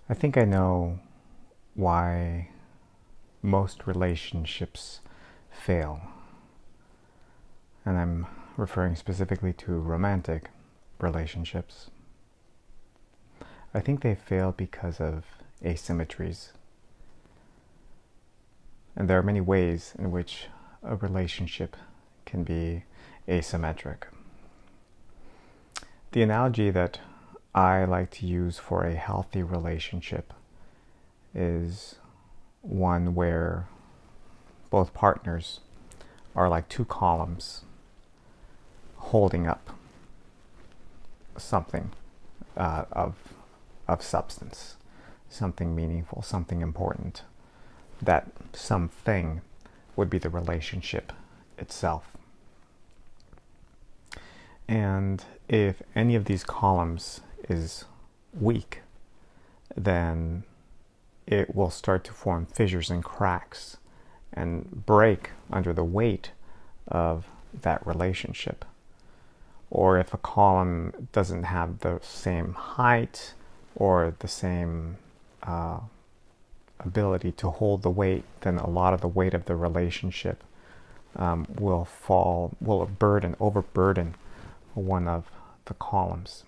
I think I know why most relationships fail, and I'm referring specifically to romantic relationships. I think they fail because of asymmetries, and there are many ways in which a relationship can be asymmetric. The analogy that I like to use for a healthy relationship is one where both partners are like two columns holding up something of substance, something meaningful, something important. That something would be the relationship itself. And if any of these columns is weak, then it will start to form fissures and cracks and break under the weight of that relationship. Or if a column doesn't have the same height or the same ability to hold the weight, then a lot of the weight of the relationship will overburden one of the columns.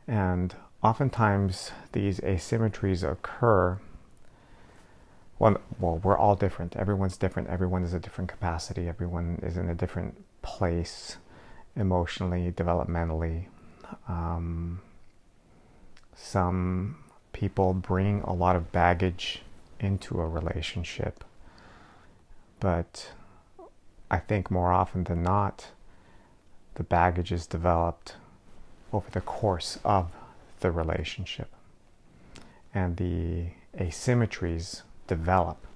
And oftentimes these asymmetries occur. Well, we're all different. Everyone's different. Everyone is a different capacity. Everyone is in a different place emotionally, developmentally. Some people bring a lot of baggage into a relationship, but I think more often than not, the baggage is developed over the course of the relationship, and the asymmetries develop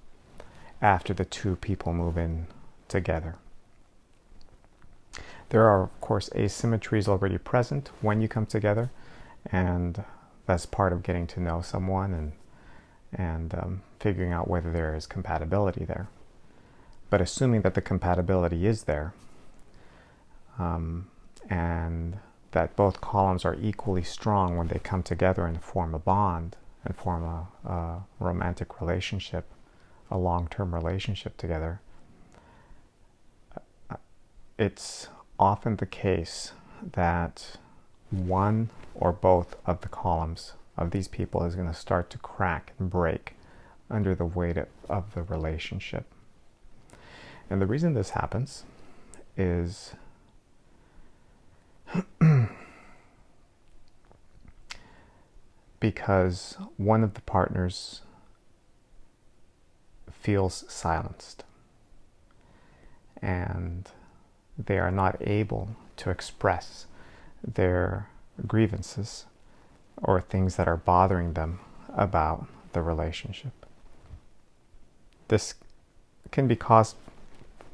after the two people move in together. There are, of course, asymmetries already present when you come together, and that's part of getting to know someone and figuring out whether there is compatibility there. But assuming that the compatibility is there, and that both columns are equally strong when they come together and form a bond and form a romantic relationship, a long-term relationship together, it's often the case that one or both of the columns of these people is going to start to crack and break under the weight of the relationship. And the reason this happens is because one of the partners feels silenced and they are not able to express their grievances or things that are bothering them about the relationship. This can be caused,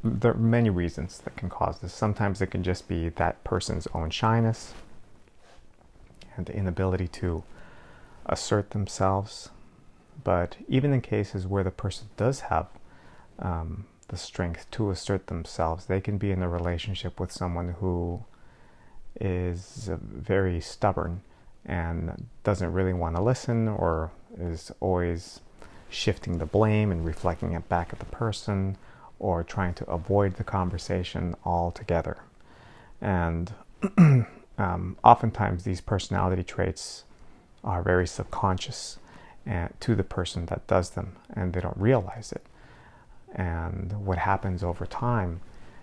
there are many reasons that can cause this. Sometimes it can just be that person's own shyness and the inability to assert themselves. But even in cases where the person does have the strength to assert themselves, they can be in a relationship with someone who is very stubborn and doesn't really want to listen, or is always shifting the blame and reflecting it back at the person, or trying to avoid the conversation altogether. And oftentimes these personality traits are very subconscious to the person that does them, and they don't realize it. And what happens over time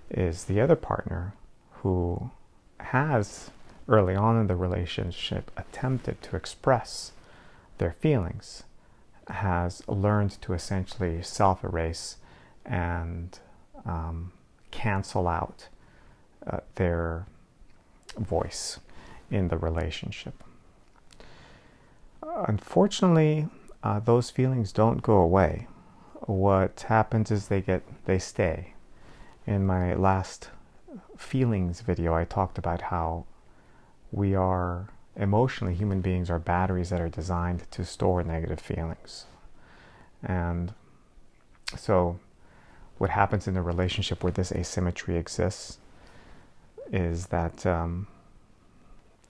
is the other partner, who has early on in the relationship attempted to express their feelings, has learned to essentially self-erase and cancel out their voice in the relationship. Unfortunately, those feelings don't go away. What happens is they stay. In my last feelings video, I talked about how we are emotionally, human beings are batteries that are designed to store negative feelings. And so what happens in a relationship where this asymmetry exists is that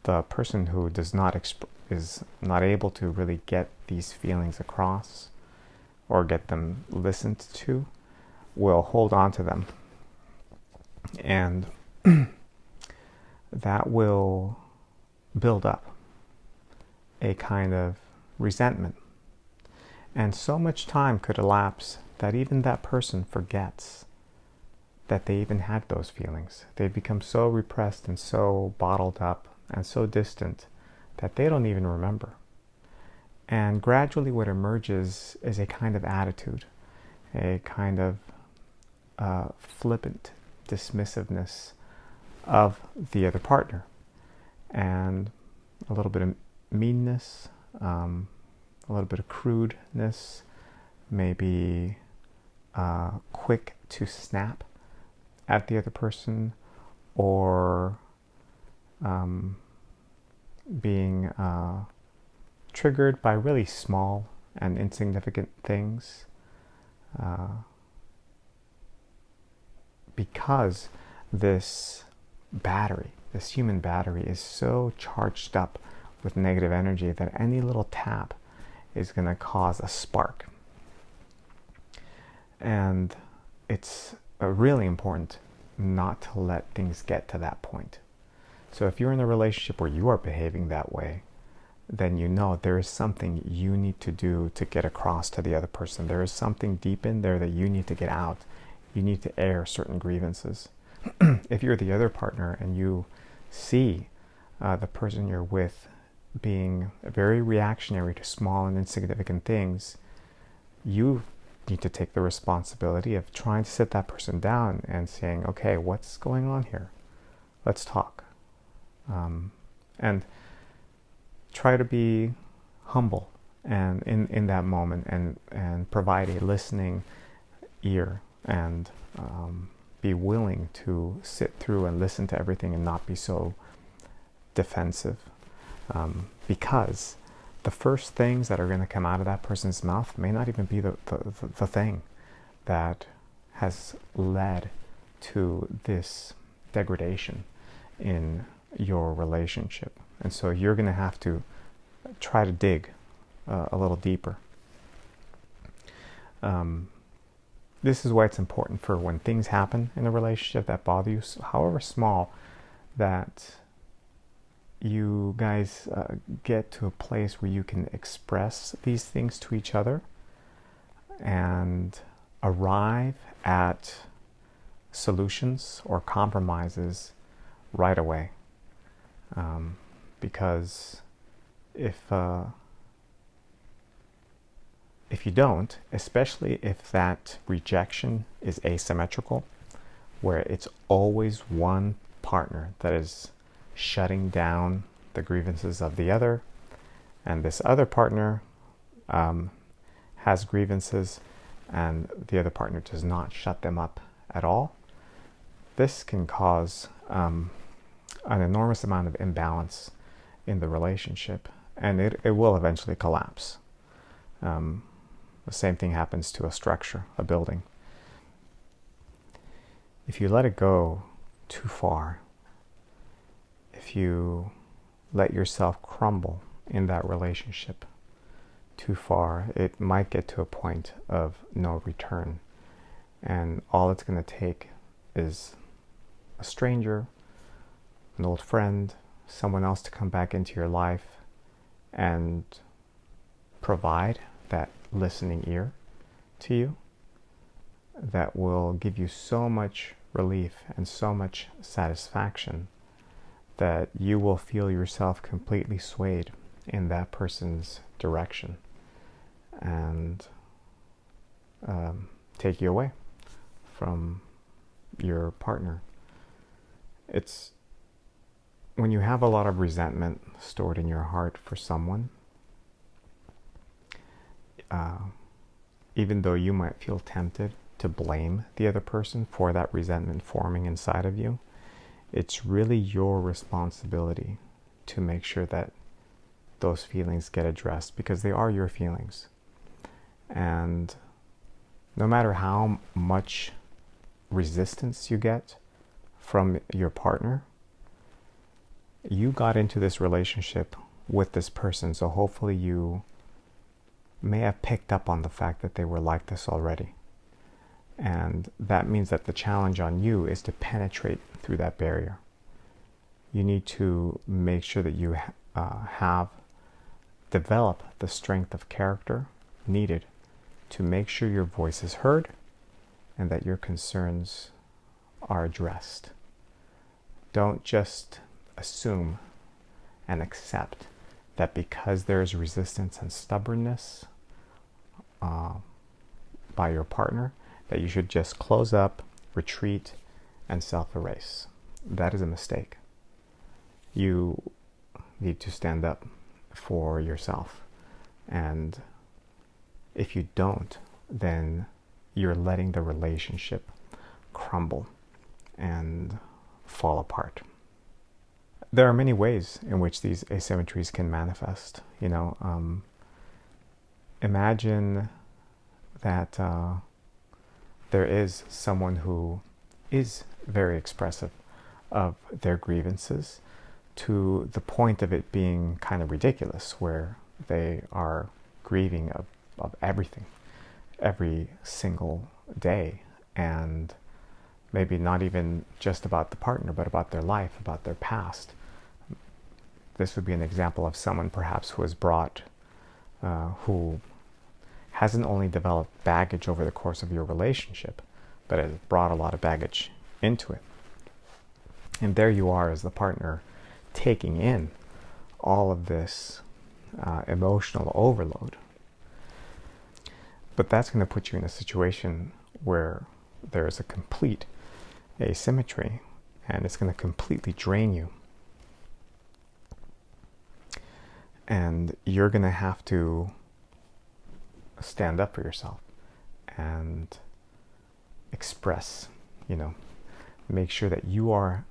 the person who is not able to really get these feelings across or get them listened to will hold on to them, and that will build up a kind of resentment. And so much time could elapse that even that person forgets that they even had those feelings. They become so repressed and so bottled up and so distant that they don't even remember. And gradually what emerges is a kind of attitude, a kind of flippant dismissiveness of the other partner, and a little bit of meanness, a little bit of crudeness, maybe quick to snap at the other person, or being triggered by really small and insignificant things, because this human battery is so charged up with negative energy that any little tap is going to cause a spark. And it's really important not to let things get to that point. So if you're in a relationship where you are behaving that way, then you know there is something you need to do to get across to the other person. There is something deep in there that you need to get out. You need to air certain grievances. If you're the other partner and you see the person you're with being very reactionary to small and insignificant things, you need to take the responsibility of trying to sit that person down and saying, okay, what's going on here? Let's talk. And try to be humble and in that moment, and provide a listening ear, and be willing to sit through and listen to everything and not be so defensive. Because the first things that are going to come out of that person's mouth may not even be the thing that has led to this degradation in your relationship. And so you're going to have to try to dig a little deeper. This is why it's important for when things happen in a relationship that bother you, however small, that you guys get to a place where you can express these things to each other and arrive at solutions or compromises right away. Because if you don't, especially if that rejection is asymmetrical, where it's always one partner that is shutting down the grievances of the other, and this other partner has grievances and the other partner does not shut them up at all, this can cause an enormous amount of imbalance in the relationship, and it will eventually collapse. The same thing happens to a structure, a building. If you let it go too far, if you let yourself crumble in that relationship too far, it might get to a point of no return. And all it's going to take is a stranger, an old friend, someone else to come back into your life and provide that listening ear to you that will give you so much relief and so much satisfaction that you will feel yourself completely swayed in that person's direction, and take you away from your partner. It's when you have a lot of resentment stored in your heart for someone, even though you might feel tempted to blame the other person for that resentment forming inside of you, it's really your responsibility to make sure that those feelings get addressed, because they are your feelings. And no matter how much resistance you get from your partner, You got into this relationship with this person, so hopefully you may have picked up on the fact that they were like this already. And that means that the challenge on you is to penetrate through that barrier. You need to make sure that you develop the strength of character needed to make sure your voice is heard and that your concerns are addressed. Don't just assume and accept that because there is resistance and stubbornness by your partner, that you should just close up, retreat, and self-erase. That is a mistake. You need to stand up for yourself. And if you don't, then you're letting the relationship crumble and fall apart. There are many ways in which these asymmetries can manifest. Imagine that there is someone who is very expressive of their grievances to the point of it being kind of ridiculous, where they are grieving of everything every single day, and maybe not even just about the partner, but about their life, about their past. This would be an example of someone perhaps who has who hasn't only developed baggage over the course of your relationship, but has brought a lot of baggage into it. And there you are as the partner, taking in all of this emotional overload. But that's going to put you in a situation where there is a complete asymmetry, and it's going to completely drain you. And you're going to have to stand up for yourself and express, make sure that you are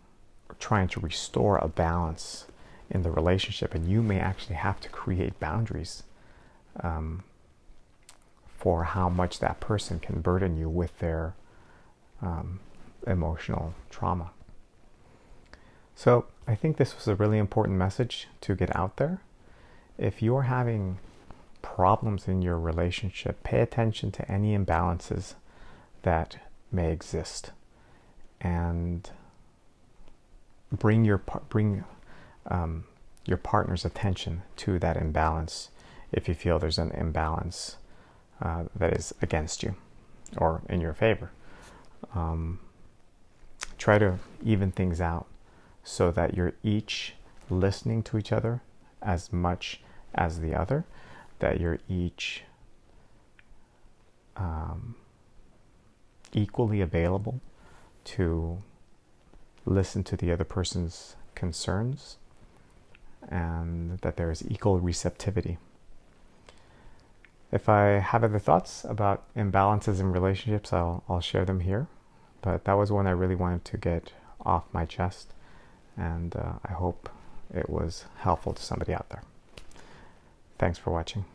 trying to restore a balance in the relationship, and you may actually have to create boundaries for how much that person can burden you with their emotional trauma. So I think this was a really important message to get out there. If you're having problems in your relationship, pay attention to any imbalances that may exist, and bring your partner's attention to that imbalance if you feel there's an imbalance that is against you or in your favor. Try to even things out so that you're each listening to each other as much as the other, that you're each equally available to listen to the other person's concerns, and that there is equal receptivity. If I have other thoughts about imbalances in relationships, I'll share them here. But that was one I really wanted to get off my chest, and I hope it was helpful to somebody out there. Thanks for watching.